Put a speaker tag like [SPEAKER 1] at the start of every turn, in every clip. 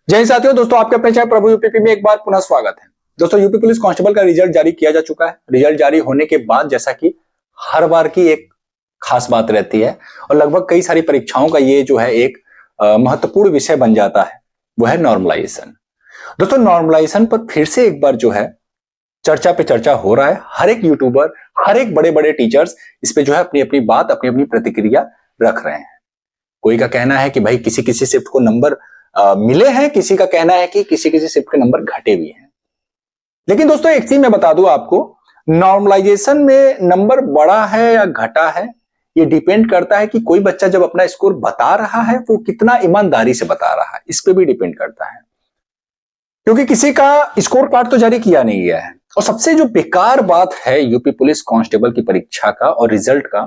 [SPEAKER 1] जय हिंद साथियों, दोस्तों आपके अपने चैनल प्रभु यूपीपी में एक बार पुनः स्वागत है। दोस्तों यूपी पुलिस कांस्टेबल का रिजल्ट जारी किया जा चुका है। रिजल्ट जारी होने के बाद जैसा कि हर बार की एक खास बात रहती है और लगभग कई सारी परीक्षाओं का ये जो है एक महत्वपूर्ण विषय बन जाता है, वो है नॉर्मलाइजेशन। दोस्तों नॉर्मलाइजेशन पर फिर से एक बार जो है चर्चा पे चर्चा हो रहा है। हर एक यूट्यूबर, हर एक बड़े बड़े टीचर्स इस पे जो है अपनी अपनी बात, अपनी अपनी प्रतिक्रिया रख रहे हैं। कोई का कहना है कि भाई किसी किसी शिफ्ट को नंबर मिले हैं, किसी का कहना है कि किसी किसी शिफ्ट के नंबर घटे भी हैं। लेकिन दोस्तों एक चीज मैं बता दूं आपको, नॉर्मलाइजेशन में नंबर बढ़ा है या घटा है ये डिपेंड करता है कि कोई बच्चा जब अपना स्कोर बता रहा है वो कितना ईमानदारी से बता रहा है, इस पे भी डिपेंड करता है। क्योंकि किसी का स्कोर कार्ड तो जारी किया नहीं गया है। और सबसे जो बेकार बात है यूपी पुलिस कांस्टेबल की परीक्षा का और रिजल्ट का,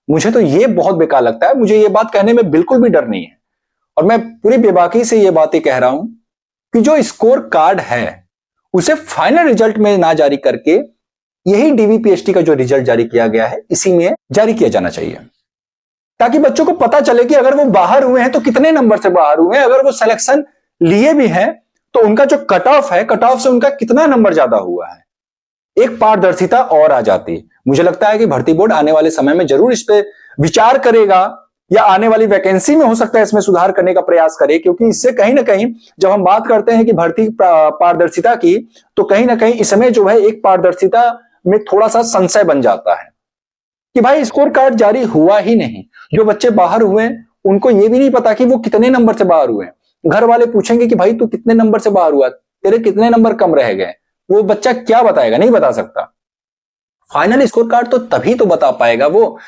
[SPEAKER 1] मुझे तो ये बहुत बेकार लगता है। मुझे ये बात कहने में बिल्कुल भी डर नहीं है और मैं पूरी बेबाकी से ये बातें कह रहा हूं कि जो स्कोर कार्ड है उसे फाइनल रिजल्ट में ना जारी करके यही डीवीपीएसटी का जो रिजल्ट जारी किया गया है इसी में जारी किया जाना चाहिए, ताकि बच्चों को पता चले कि अगर वो बाहर हुए हैं तो कितने नंबर से बाहर हुए हैं, अगर वो सिलेक्शन लिए भी हैं तो उनका जो कट ऑफ है, कट ऑफ से उनका कितना नंबर ज्यादा हुआ है। एक पारदर्शिता और आ जाती। मुझे लगता है कि भर्ती बोर्ड आने वाले समय में जरूर इस पे विचार करेगा या आने वाली वैकेंसी में हो सकता है इसमें सुधार करने का प्रयास करे, क्योंकि इससे कहीं ना कहीं जब हम बात करते हैं कि भर्ती पारदर्शिता की, तो कहीं ना कहीं इसमें जो है एक पारदर्शिता में थोड़ा सा संशय बन जाता है कि भाई स्कोर कार्ड जारी हुआ ही नहीं, जो बच्चे बाहर हुए उनको ये भी नहीं पता कि वो कितने नंबर से बाहर हुए। घर वाले पूछेंगे कि भाई तू कितने नंबर से बाहर हुआ, तेरे कितने नंबर कम रह गए, वो बच्चा क्या बताएगा? नहीं बता सकता। फाइनल स्कोर कार्ड तो तभी तो बता पाएगा वो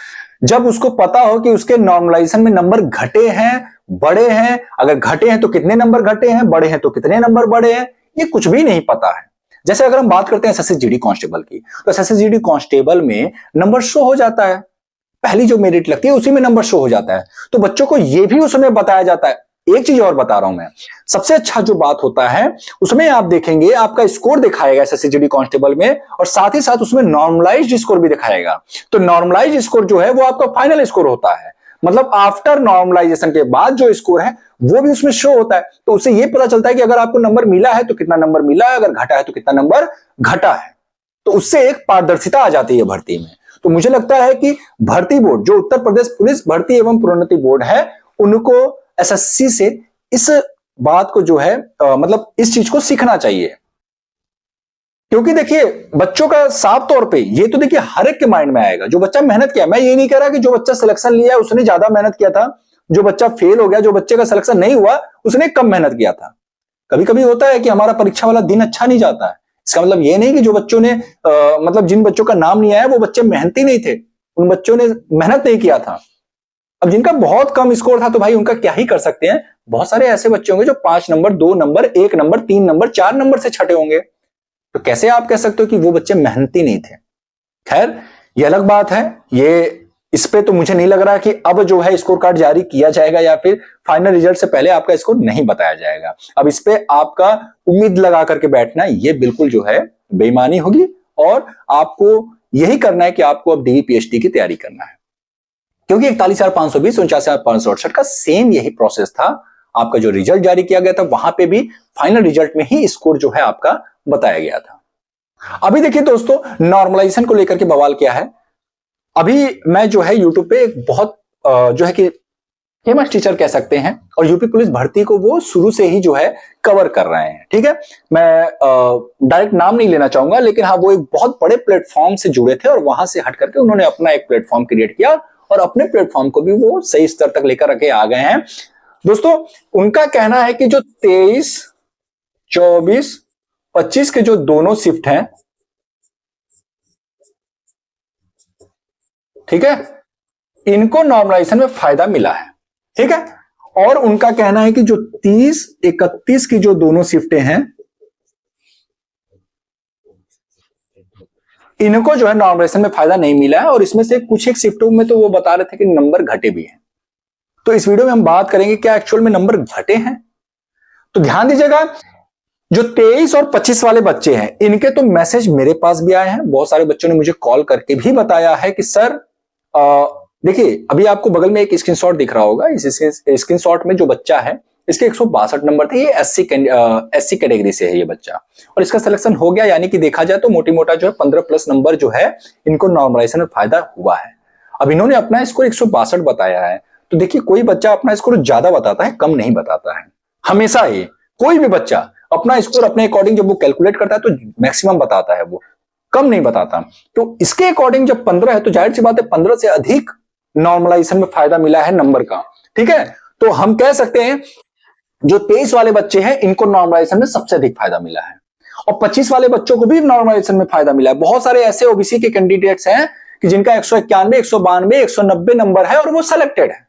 [SPEAKER 1] जब उसको पता हो कि उसके नॉर्मलाइजेशन में नंबर घटे हैं, बढ़े हैं। अगर घटे हैं तो कितने नंबर घटे हैं, बढ़े हैं तो कितने नंबर बढ़े हैं, ये कुछ भी नहीं पता है। जैसे अगर हम बात करते हैं एसएसजी कांस्टेबल की, तो एसएसजी कांस्टेबल में नंबर शो हो जाता है, पहली जो मेरिट लगती है उसी में नंबर शो हो जाता है। तो बच्चों को यह भी उसमें बताया जाता है। एक चीज और बता रहा हूं मैं, सबसे अच्छा जो बात होता है उसमें आप देखेंगे आपका स्कोर दिखाएगा एसएसजी कांस्टेबल में, और साथ ही साथ उसमें नॉर्मलाइज्ड स्कोर भी दिखाएगा। तो नॉर्मलाइज्ड स्कोर जो है वो आपका फाइनल स्कोर होता है, मतलब आफ्टर नॉर्मलाइजेशन के बाद जो स्कोर है वो भी उसमें शो होता है। तो उससे यह पता चलता है कि अगर आपको नंबर मिला है तो कितना नंबर मिला है, अगर घटा है तो कितना नंबर घटा है। तो उससे एक पारदर्शिता आ जाती है भर्ती में। तो मुझे लगता है कि भर्ती बोर्ड, जो उत्तर प्रदेश पुलिस भर्ती एवं प्रोन्नति बोर्ड है, उनको एसएससी से इस बात को जो है मतलब इस चीज को सीखना चाहिए। क्योंकि देखिए बच्चों का साफ तौर पे ये तो देखिए हर एक के माइंड में आएगा, जो बच्चा मेहनत किया। मैं ये नहीं कह रहा कि जो बच्चा सिलेक्शन लिया है उसने ज्यादा मेहनत किया था, जो बच्चा फेल हो गया, जो बच्चे का सिलेक्शन नहीं हुआ उसने कम मेहनत किया था। कभी कभी होता है कि हमारा परीक्षा वाला दिन अच्छा नहीं जाता है। इसका मतलब ये नहीं कि जो बच्चों ने मतलब जिन बच्चों का नाम नहीं आया वो बच्चे मेहनती नहीं थे, उन बच्चों ने मेहनत नहीं किया था। अब जिनका बहुत कम स्कोर था तो भाई उनका क्या ही कर सकते हैं। बहुत सारे ऐसे बच्चे होंगे जो 5 number, 2 number, 1 number, 3 number, 4 number से छटे होंगे। तो कैसे आप कह सकते हो कि वो बच्चे मेहनती नहीं थे? खैर ये अलग बात है। ये इस पे तो मुझे नहीं लग रहा कि अब जो है स्कोर कार्ड जारी किया जाएगा या फिर फाइनल रिजल्ट से पहले आपका स्कोर नहीं बताया जाएगा। अब इस पे आपका उम्मीद लगा करके बैठना ये बिल्कुल जो है बेईमानी होगी, और आपको यही करना है कि आपको अब डीवीपीएसटी की तैयारी करना है। क्योंकि 41,520, 49,568 का सेम यही प्रोसेस था। आपका जो रिजल्ट जारी किया गया था वहां पे भी फाइनल रिजल्ट में ही स्कोर जो है आपका बताया गया था। अभी देखिए दोस्तों, नॉर्मलाइजेशन को लेकर के बवाल क्या है। अभी मैं जो है यूट्यूब पे एक बहुत जो है कि फेमस टीचर कह सकते हैं, और यूपी पुलिस भर्ती को वो शुरू से ही जो है कवर कर रहे हैं। ठीक है, मैं डायरेक्ट नाम नहीं लेना चाहूंगा, लेकिन हाँ वो एक बहुत बड़े प्लेटफॉर्म से जुड़े थे और वहां से हट करके उन्होंने अपना एक प्लेटफॉर्म क्रिएट किया और अपने प्लेटफॉर्म को भी वो सही स्तर तक लेकर रखे आ गए हैं। दोस्तों उनका कहना है कि जो 23, 24, 25 के जो दोनों शिफ्ट हैं, ठीक है, इनको नॉर्मलाइजेशन में फायदा मिला है। ठीक है, और उनका कहना है कि जो 30, 31 की जो दोनों शिफ्टें हैं, इनको जो है नॉर्मलाइजेशन में फायदा नहीं मिला है, और इसमें से कुछ एक शिफ्टों में तो वो बता रहे थे कि नंबर घटे भी हैं। तो इस वीडियो में हम बात करेंगे क्या एक्चुअल में नंबर घटे हैं। तो ध्यान दीजिएगा, जो 23 और 25 वाले बच्चे हैं इनके तो मैसेज मेरे पास भी आए हैं। बहुत सारे बच्चों ने मुझे कॉल करके भी बताया है कि सर देखिए अभी आपको बगल में एक स्क्रीनशॉट दिख रहा होगा। इस स्क्रीनशॉट में जो बच्चा है इसके 162 नंबर थे। ये एससी कैटेगरी से है ये बच्चा, और इसका सिलेक्शन हो गया। यानी कि देखा जाए तो मोटी मोटा जो है 15+ नंबर जो है इनको नॉर्मलाइजेशन में फायदा हुआ है। अब इन्होंने अपना स्कोर 162 बताया है। तो देखिए, कोई बच्चा अपना स्कोर ज्यादा बताता है, कम नहीं बताता है। हमेशा ही कोई भी बच्चा अपना स्कोर अपने अकॉर्डिंग जब वो कैलकुलेट करता है तो मैक्सिमम बताता है, वो कम नहीं बताता। तो इसके अकॉर्डिंग जब 15 है तो जाहिर सी बात है 15 से अधिक नॉर्मलाइजेशन में फायदा मिला है नंबर का। ठीक है, तो हम कह सकते हैं जो 23 वाले बच्चे हैं इनको नॉर्मलाइजेशन में सबसे अधिक फायदा मिला है, और 25 वाले बच्चों को भी नॉर्मलाइजेशन में फायदा मिला है। बहुत सारे ऐसे ओबीसी के कैंडिडेट्स हैं कि जिनका 191, 192, 190 नंबर है और वो सिलेक्टेड है।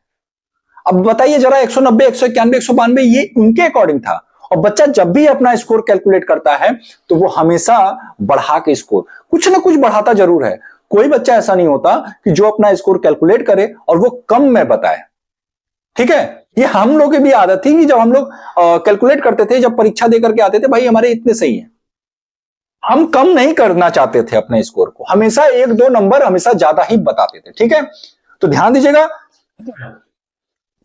[SPEAKER 1] अब बताइए जरा, 190, 191, 192 ये उनके अकॉर्डिंग था। और बच्चा जब भी अपना स्कोर कैलकुलेट करता है तो वो हमेशा बढ़ा के स्कोर कुछ ना कुछ बढ़ाता जरूर है। कोई बच्चा ऐसा नहीं होता कि जो अपना स्कोर कैलकुलेट करे और वो कम में बताए। ठीक है, ये हम लोग की भी आदत थी कि जब हम लोग कैलकुलेट करते थे, जब परीक्षा देकर के आते थे, भाई हमारे इतने सही हैं, हम कम नहीं करना चाहते थे अपने स्कोर को, हमेशा 1-2 नंबर हमेशा ज्यादा ही बताते थे। ठीक है, तो ध्यान दीजिएगा,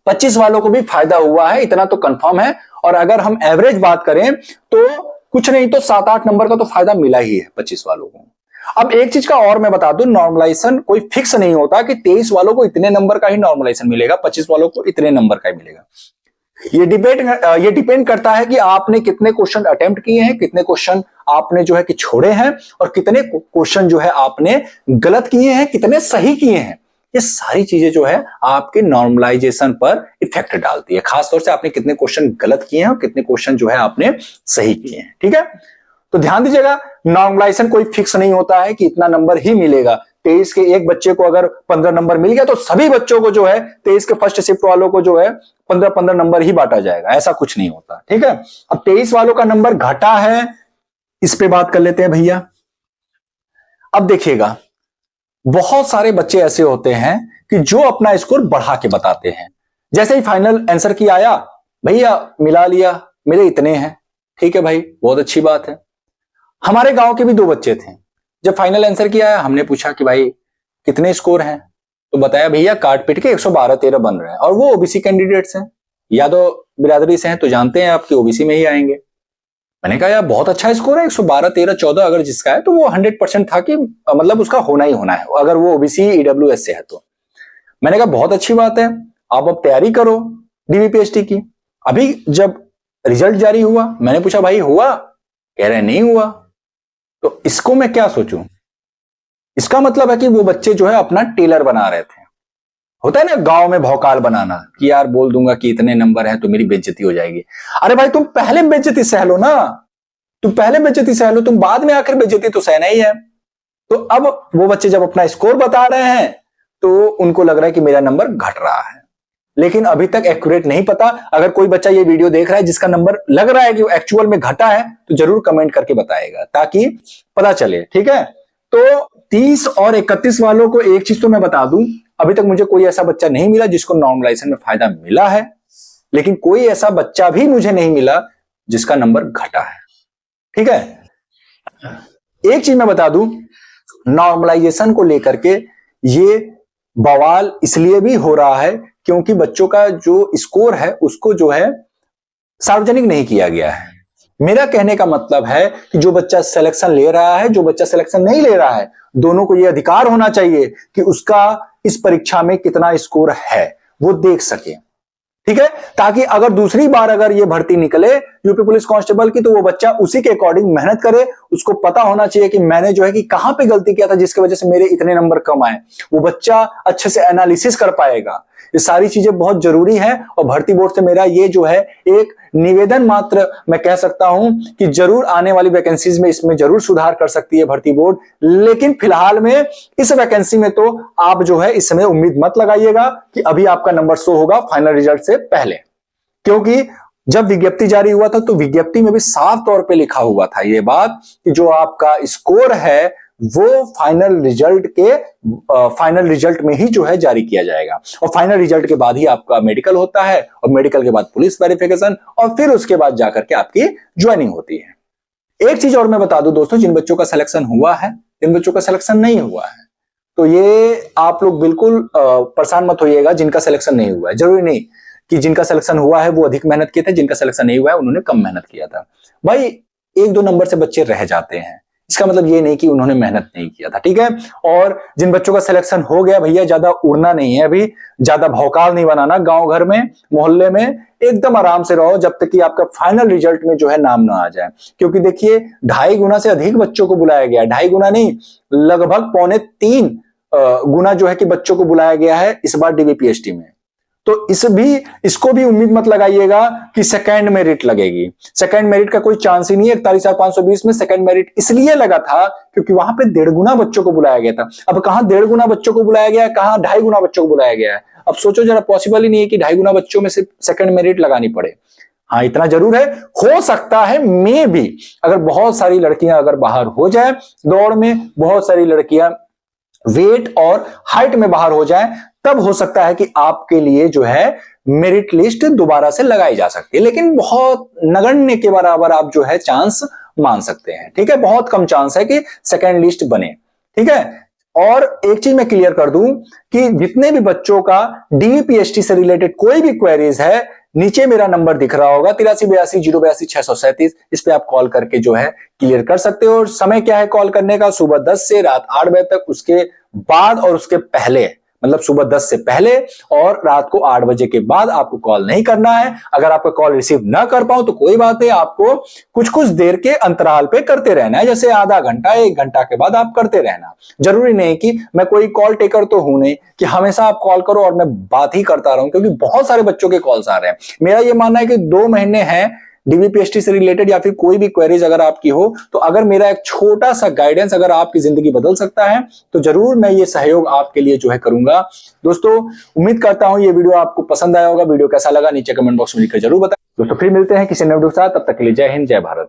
[SPEAKER 1] 25 वालों को भी फायदा हुआ है, इतना तो कंफर्म है। और अगर हम एवरेज बात करें तो कुछ नहीं तो 7-8 नंबर का तो फायदा मिला ही है 25 वालों को। अब एक चीज का और मैं बता दूं, नॉर्मलाइजेशन कोई फिक्स नहीं होता कि 23 वालों को इतने नंबर का ही नॉर्मलाइजेशन मिलेगा, 25 वालों को इतने नंबर का ही मिलेगा। ये डिपेंड करता है कि आपने कितने क्वेश्चन अटेम्प्ट किए हैं, कितने क्वेश्चन आपने जो है कि छोड़े हैं, और कितने क्वेश्चन जो है आपने गलत किए हैं, कितने सही किए हैं। ये सारी चीजें जो है आपके नॉर्मलाइजेशन पर इफेक्ट डालती है, खासतौर से आपने कितने क्वेश्चन गलत किए हैं और कितने क्वेश्चन जो है आपने सही किए हैं। ठीक है, तो ध्यान दीजिएगा, नॉर्मलाइजेशन कोई फिक्स नहीं होता है कि इतना नंबर ही मिलेगा। 23 के एक बच्चे को अगर 15 नंबर मिल गया तो सभी बच्चों को जो है 23 के फर्स्ट शिफ्ट वालों को जो है 15-15 नंबर ही बांटा जाएगा, ऐसा कुछ नहीं होता। ठीक है, अब 23 वालों का नंबर घटा है, इस पे बात कर लेते हैं भैया। अब देखिएगा, बहुत सारे बच्चे ऐसे होते हैं कि जो अपना स्कोर बढ़ा के बताते हैं। जैसे ही फाइनल आंसर की आया, भैया मिला लिया, मेरे इतने हैं। ठीक है भाई, बहुत अच्छी बात है। हमारे गांव के भी 2 बच्चे थे, जब फाइनल आंसर किया हमने पूछा कि भाई कितने स्कोर हैं, तो बताया भैया काट पीट के 112-13 बन रहे हैं, और वो ओबीसी कैंडिडेट्स हैं, यादव बिरादरी से हैं, तो जानते हैं आपके ओबीसी में ही आएंगे। मैंने कहा यार बहुत अच्छा स्कोर है, 112-13-14 अगर जिसका है तो वो 100% था कि मतलब उसका होना ही होना है, अगर वो ओबीसी ईडब्ल्यूएस से है तो। मैंने कहा बहुत अच्छी बात है, आप अब तैयारी करो डीवीपीएसटी की। अभी जब रिजल्ट जारी हुआ, मैंने पूछा भाई हुआ, कह रहे नहीं हुआ। तो इसको मैं क्या सोचूं? इसका मतलब है कि वो बच्चे जो है अपना टेलर बना रहे थे। होता है ना गांव में भौकाल बनाना कि यार बोल दूंगा कि इतने नंबर है तो मेरी बेइज्जती हो जाएगी। अरे भाई तुम पहले बेइज्जती सह लो ना, तुम पहले बेइज्जती सह लो, तुम बाद में आकर बेइज्जती तो सहना ही है। तो अब वो बच्चे जब अपना स्कोर बता रहे हैं तो उनको लग रहा है कि मेरा नंबर घट रहा है, लेकिन अभी तक एक्यूरेट नहीं पता। अगर कोई बच्चा ये वीडियो देख रहा है जिसका नंबर लग रहा है कि वो एक्चुअल में घटा है तो जरूर कमेंट करके बताएगा ताकि पता चले। ठीक है, तो 30 और 31 वालों को एक चीज तो मैं बता दूं, अभी तक मुझे कोई ऐसा बच्चा नहीं मिला जिसको नॉर्मलाइजेशन में फायदा मिला है, लेकिन कोई ऐसा बच्चा भी मुझे नहीं मिला जिसका नंबर घटा है। ठीक है, एक चीज मैं बता दूं, नॉर्मलाइजेशन को लेकर के ये बवाल इसलिए भी हो रहा है क्योंकि बच्चों का जो स्कोर है उसको जो है सार्वजनिक नहीं किया गया है। मेरा कहने का मतलब है कि जो बच्चा सिलेक्शन ले रहा है, जो बच्चा सिलेक्शन नहीं ले रहा है, दोनों को यह अधिकार होना चाहिए कि उसका इस परीक्षा में कितना स्कोर है वो देख सके। ठीक है, ताकि अगर दूसरी बार अगर ये भर्ती निकले यूपी पुलिस कांस्टेबल की तो वो बच्चा उसी के अकॉर्डिंग मेहनत करे। उसको पता होना चाहिए कि मैंने जो है कि कहां पे गलती किया था जिसकी वजह से मेरे इतने नंबर कम आए। वो बच्चा अच्छे से एनालिसिस कर पाएगा। ये सारी चीजें बहुत जरूरी है, और भर्ती बोर्ड से मेरा ये जो है एक निवेदन मात्र मैं कह सकता हूं कि जरूर आने वाली वैकेंसीज में इसमें जरूर सुधार कर सकती है भर्ती बोर्ड, लेकिन फिलहाल में इस वैकेंसी में तो आप जो है इसमें उम्मीद मत लगाइएगा कि अभी आपका नंबर शो होगा फाइनल रिजल्ट से पहले। क्योंकि जब विज्ञप्ति जारी हुआ था तो विज्ञप्ति में भी साफ तौर पे लिखा हुआ था ये बात कि जो आपका स्कोर है वो फाइनल रिजल्ट में ही जो है जारी किया जाएगा, और फाइनल रिजल्ट के बाद ही आपका मेडिकल होता है, और मेडिकल के बाद पुलिस वेरिफिकेशन, और फिर उसके बाद जाकर के आपकी ज्वाइनिंग होती है। एक चीज और मैं बता दूं दोस्तों, जिन बच्चों का सिलेक्शन हुआ है, जिन बच्चों का सिलेक्शन नहीं हुआ है, तो ये आप लोग बिल्कुल परेशान मत होइएगा। जिनका सिलेक्शन नहीं हुआ है, जरूरी नहीं कि जिनका सिलेक्शन हुआ है वो अधिक मेहनत किए थे, जिनका सिलेक्शन नहीं हुआ है उन्होंने कम मेहनत किया था। भाई 1-2 नंबर से बच्चे रह जाते हैं, इसका मतलब ये नहीं कि उन्होंने मेहनत नहीं किया था, ठीक है। और जिन बच्चों का सिलेक्शन हो गया, भैया ज्यादा उड़ना नहीं है, अभी ज्यादा भौकाल नहीं बनाना, गांव घर में मोहल्ले में एकदम आराम से रहो जब तक कि आपका फाइनल रिजल्ट में जो है नाम ना आ जाए। क्योंकि देखिए 2.5 गुना से अधिक बच्चों को बुलाया गया, 2.5 गुना नहीं, लगभग 2.25 गुना जो है कि बच्चों को बुलाया गया है इस बार डीबीपीएसटी में। तो इसको भी उम्मीद मत लगाइएगा कि सेकंड मेरिट लगेगी। सेकंड मेरिट का कोई चांस ही नहीं है। 41,520 में सेकंड मेरिट इसलिए लगा था क्योंकि वहां पे 1.5 गुना बच्चों को बुलाया गया था। अब कहां 1.5 गुना बच्चों को बुलाया गया है, कहां 2.5 गुना बच्चों को बुलाया गया है। अब सोचो जरा, पॉसिबल ही नहीं है कि 2.5 गुना बच्चों में से सेकंड मेरिट लगानी पड़े। हाँ, इतना जरूर है, हो सकता है मे भी अगर बहुत सारी लड़कियां अगर बाहर हो जाए दौड़ में, बहुत सारी लड़कियां वेट और हाइट में बाहर हो जाए, तब हो सकता है कि आपके लिए जो है मेरिट लिस्ट दोबारा से लगाई जा सकती है। लेकिन बहुत नगण्य के बराबर आप जो है चांस मान सकते हैं, ठीक है। बहुत कम चांस है कि सेकंड लिस्ट बने, ठीक है। और एक चीज मैं क्लियर कर दूं कि जितने भी बच्चों का डीबीपीएसटी से रिलेटेड कोई भी क्वेरीज है, नीचे मेरा नंबर दिख रहा होगा 8382 082 637, इस पे आप कॉल करके जो है क्लियर कर सकते हो। और समय क्या है कॉल करने का? सुबह 10 से रात 8 बजे तक, उसके बाद और उसके पहले, मतलब सुबह 10 से पहले और रात को 8 बजे के बाद आपको कॉल नहीं करना है। अगर आपका कॉल रिसीव ना कर पाऊं तो कोई बात नहीं, आपको कुछ कुछ देर के अंतराल पे करते रहना है, जैसे आधा घंटा 1 घंटा के बाद आप करते रहना। जरूरी नहीं कि मैं कोई कॉल टेकर तो हूं नहीं कि हमेशा आप कॉल करो और मैं बात ही करता रहूं, क्योंकि बहुत सारे बच्चों के कॉल्स आ रहे हैं। मेरा यह मानना है कि 2 महीने हैं डीबीपीएसटी से रिलेटेड या फिर कोई भी क्वेरीज अगर आपकी हो, तो अगर मेरा एक छोटा सा गाइडेंस अगर आपकी जिंदगी बदल सकता है तो जरूर मैं ये सहयोग आपके लिए जो है करूंगा। दोस्तों, उम्मीद करता हूं ये वीडियो आपको पसंद आया होगा। वीडियो कैसा लगा नीचे कमेंट बॉक्स में लिखकर जरूर बताएं। दोस्तों, फिर मिलते हैं किसी नए वीडियो के साथ, तब तक के लिए जय हिंद, जय भारत।